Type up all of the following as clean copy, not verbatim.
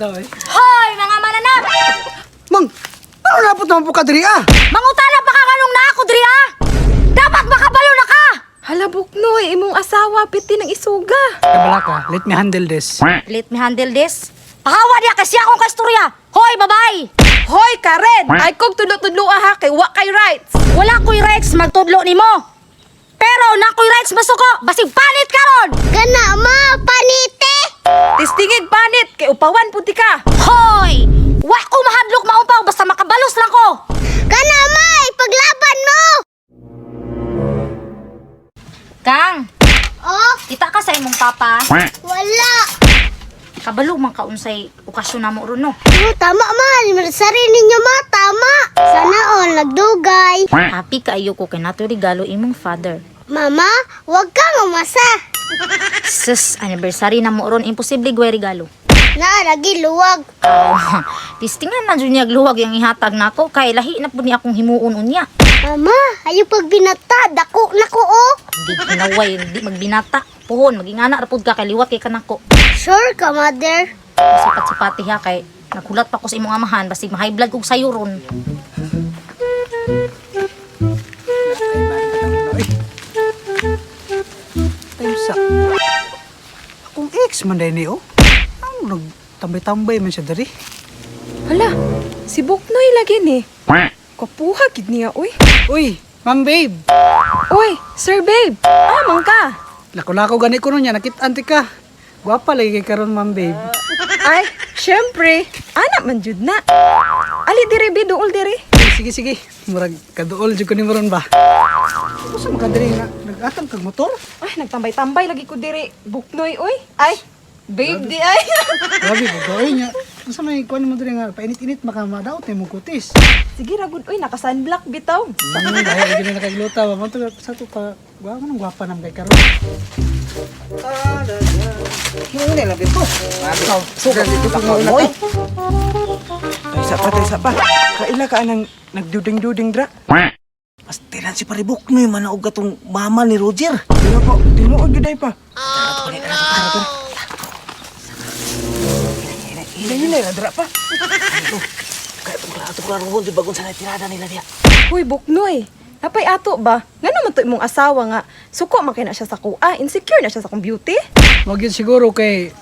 bitaw eh. Hoy, mga mananap! Mang, ano napot naman po ka diri ah? Mangutana pa ka kanong na ako, Dri, ha? Dapat makabalo na ka! Hala, Buknoy, imong asawa, piti ng isuga. Kabala ka, let me handle this. Let me handle this. Pahawa niya kasi akong kasturya. Hoy, babay! Hoy, Karen! Ay kog tudlo-tudlo ha, kay wa kay rights. Wala ko'y rights magtudlo ni mo. Pero na ko'y rights masuko, basig panit karon. Gana ma, panite! Tistingid panit, kay upawan puti ka. Hoy! Wa ko mahadlok maupaw basta makabalos lang ko. Gana ma, ipaglaban mo! Kang, Oh, kita ka sa imong papa. wala! Kabalo man ka unsay okasyon namo ron no. Oh, tama man, sarili ninyo ma, tama! Sana all, nagdugay. Happy kaayo ko kay nato regalo imong father. Mama, huwag kang umasa. Sus, anniversary na mo ron imposible gaway regalo. Lagi luwag. Tistingan man jud niya luwag yang ihatag nako kay lahi na pud ni akong himuon unya. Mama, ayo pag binata, dako nako oh. Di kinaway, di magbinata. Puhon, magingana ra pud ka kay liwat kay kanako. Sure ka, mother. Sipat-sipati ha kay nagulat pa ko sa imong amahan basig ma-high blood kog sayo ron. Tayo sa... Akong ex man dahil niyo. Ano, nagtambay-tambay man siya dari. Hala, si Buknoy lagi ni. Kapuha gid niya, uy. Uy, ma'am babe. Uy, Sir Babe. Amang ka. Lako-lako gani ko nun niya, nakit-anti ka. Gwapa lagi kay karon ma'am babe. Ay, syempre, anak man jud na. Ali diri biduol diri. Sige, sige. Murag kaduol jud ko ni moron ba. Ano sa mga diri nga, nag-atang kag motor? Ay, nagtambay-tambay lagi ko diri. Buknoy, uy. Ay, babe di ay. Grabe, gagawin niya. Ano sa may kuwan mo diri nga, painit-init makamadaot na mong kutis. Sige ragud, uy, naka-sunblock bitaw. Dahil hindi na nakagluta ba? Manto sa ito pa, gwapa nam kay karon. Hindi lang dito. Sugat dito pa mo Oy! Tay sa pa. Kaila ka nang nagduding-duding dra. Pastilan si Paribok no yung manaog katong mama ni Roger. Dino po, tinuod yun pa. Hila na dra pa. Kaya itong klaro di bagon sa tirada nila diya. Uy, Buknoy. Napay ato ba? Nga naman to imong asawa nga. Suko man kay na siya sa kuha. Insecure na siya sa kong beauty. Wag yun siguro kay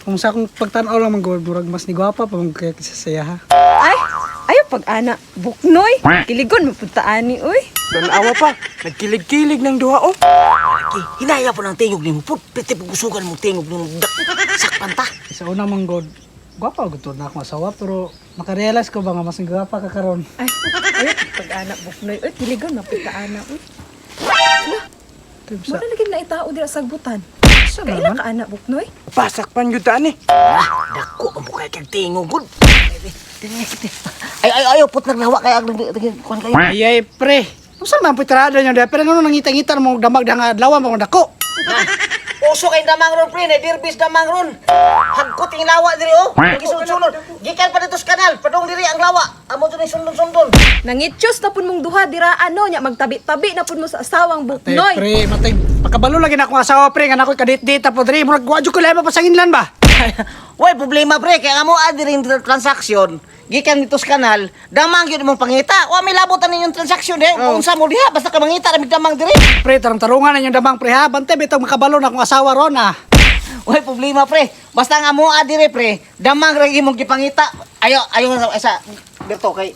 kung sa akong pagtanaw lang man murag mas ni gwapa pa mong kaya sa saya ha. Ay, ayo pag-ana. Buknoy. Kiligon mapunta ani, uy. Tanawa pa, nagkilig-kilig ng duha oh. Hinaya po ng tingog ni mo. Piti pugusugan mo tingog ni mo. Sakpan ta. Sa unang manggod, gwapa gutod na akong asawa pero makarealize ko ba nga mas ni gwapa ka karon. Ay, ayo pag-ana Buknoy. Uy, kiligon mapunta ana, uy. Sa Muna lagi na itao dira sa sagbutan. sa Kailan naman. ka anak, Buknoy? Pasak pan yun taan eh. Dako ang bukay kag tingog gud. Ay, ayaw put naglawa kaya kuan kayo. Ayay pre. Unsa man pitrada niyo pero ano nangita-ngita mo damag danga adlaw mo dako. Uso kay damang ron pre, dirbis damang ron. Hagkot ang lawa diri oh. Gisunod-sunod. Gikan pa dito sa kanal, padong diri ang lawa. Amo dun sundon-sundon. Nangitsyos na pun mong duha dira ano nya magtabi-tabi na pun mo sa asawang Tay Buknoy. pre, matay pakabalo lagi na akong asawa pre nga nakoy kadit-dita po diri murag wa jud ko lema pa sa inland ba. Way problema pre, kaya amo diri yung transaksyon. Gikan dito sa kanal, damang yun mong pangita. Wa may labotan ninyong transaksyon eh. Unsa mo diha, basta ka mangita ramig damang diri. Pre, tarong-tarungan na yung damang pre ha. Bante, bitong makabalo na akong asawa ron ha. Way problema pre, basta nga mo adire pre, damang ra imong gipangita. Ayo sa Berto kay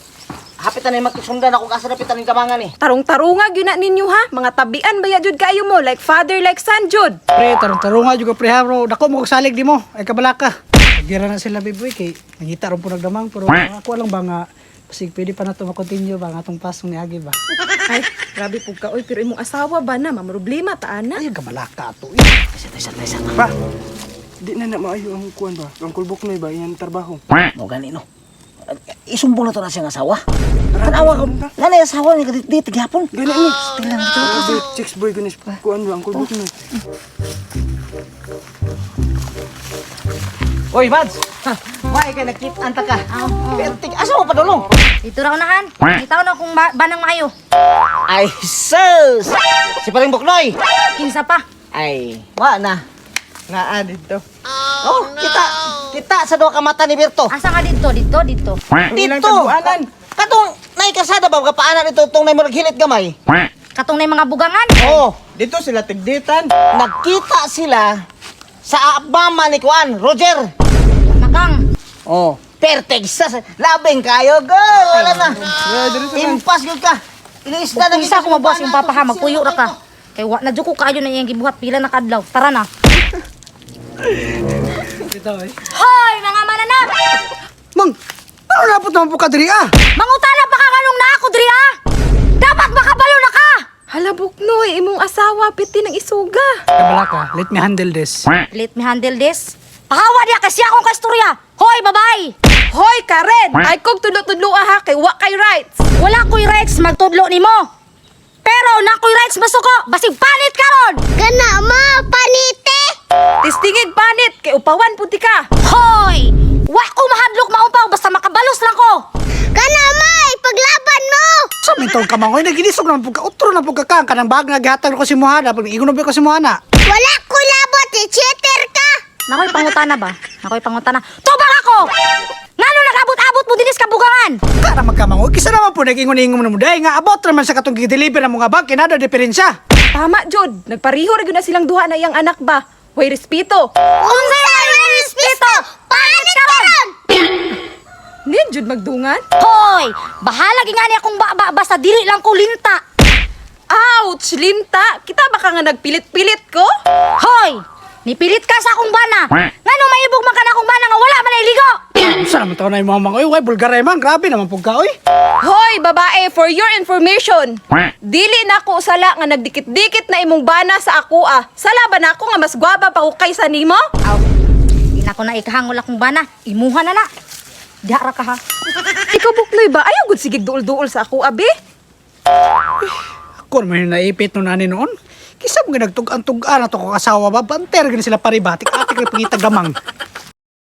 hapitan na magsundan ako asa dapitan ning kamangan eh. Tarong-tarunga gyud na ninyo ha. Mga tabian baya jud kayo mo like father like son jud. Pre, tarong-tarungan juga pre ha bro. Dako mo kong salig di mo. Ay kabalaka. Nagira na sila biboy kay nangita ron po nagdamang pero ako lang ba nga kasi pwede pa na ito makontinue ba nga itong pasong ni Agi ba. Ay, grabe pug ka oy pero imong asawa ba na mamroblema ta ana? Ay, kabalaka to. Taysa. Pa, di na maayo ang kuwan ba? Ang kulbok na ba? Yan trabaho. Mo gani no. Isumbong na to na siyang asawa. Tanawa ko. Ngani asawa ni kadit gyapon. Gani ni. Tilan to. Chicks boy ganis kuwan ba? Ang kulbok na. Oy, Mads. Why ka nakit anta ka? Pertik asa mo padulong? Dito ra unahan. Itaw na kung banang maayo. Ay, sus! Si Paring Buknoy! Kinsa pa? Ay, wa na. Nga dito. Oh, kita. Kita sa duha ka mata ni Berto. Asa nga dito? Dito? Ilang Dito. tagbuanan. Katong naikasada ba kapaanan ito tong nay murag hilit gamay? Katong na yung mga bugangan. Oh, Dito sila tigditan. nagkita sila sa mama ni Kuan, Roger. Nakang. Oh, perfect sa labing kayo, go. Wala na. Impas gyud ka. Iniisda na Isa ko mabuwas yung papa ha, magpuyo ra ka. Kay wa na jud ko kayo na iyang gibuhat pila na kadlaw. Tara na. Dito eh. Hoy, mga mananap! Mang, ano napot naman po ka diri ah? Mangutana pa ka kanong na ako, diri ha? Dapat makabalo na ka! Hala, Buknoy, imong asawa, piti ng isuga. Kabala ka, let me handle this. Let me handle this. Pakawa niya kasi akong kasturya. Hoy, babay! Hoy, Karen! Ay kog tudlo-tudlo ha, kay wa kay rights. Wala ko'y rights magtudlo ni mo. Pero na ko'y rights masuko, basig panit karon. Kana ma, panite. Tistingig panit, kay upawan puti ka. Hoy! Wa ko mahadlok maupaw basta makabalos lang ko. Kana ma, ipaglaban mo. Sa mintong kamangoy, naginisog naman po ka, utro na po ka kang, kanang bag nga gihatag ko si Muhana, pag igon ko si Muhana. Wala ko labot, cheater ka. Nakoy pangutana ba? Nakoy pangutana. Tubang ako! Ngano nag-abot-abot mo dinis kabugangan? Para magkamangoy, kisa naman po nag-ingon-ingon mo dahil nga abot naman sa katong gideliver ng mga bag, kinada diferensya. Tama, Jod. Nagpariho ra gyud na silang duha na iyang anak ba? Hoy, respeto. Unsay may respeto? Panit karon! Nin, Jod magdungan? Hoy! Bahala gingani akong baba basta dili lang ko linta. Ouch, linta. Kita ba ka nga nagpilit-pilit ko? Hoy! Nipilit ka sa akong bana. Ngano maibog man ka na akong bana nga wala man iligo? Saan naman taon na yung mga mangoy, way, bulgar man, grabe naman po ka, oy. Hoy, babae, for your information. Dili na ko usala nga nagdikit-dikit na imong bana sa ako ah. Sala ba na ako nga mas gwaba pa ko kaysa nimo? Aw, di na ko na ikahangol akong bana. Imuha na na. Diha ra ka ha. Ikaw, Buknoy ba? Ayaw gud sigig duol-duol sa ako, abi? Ako naman yung naipit no nani noon. Kisam nga nagtug-an-tug-an na to kong asawa ba, banter gani sila paribatik, atik na pangitag gamang.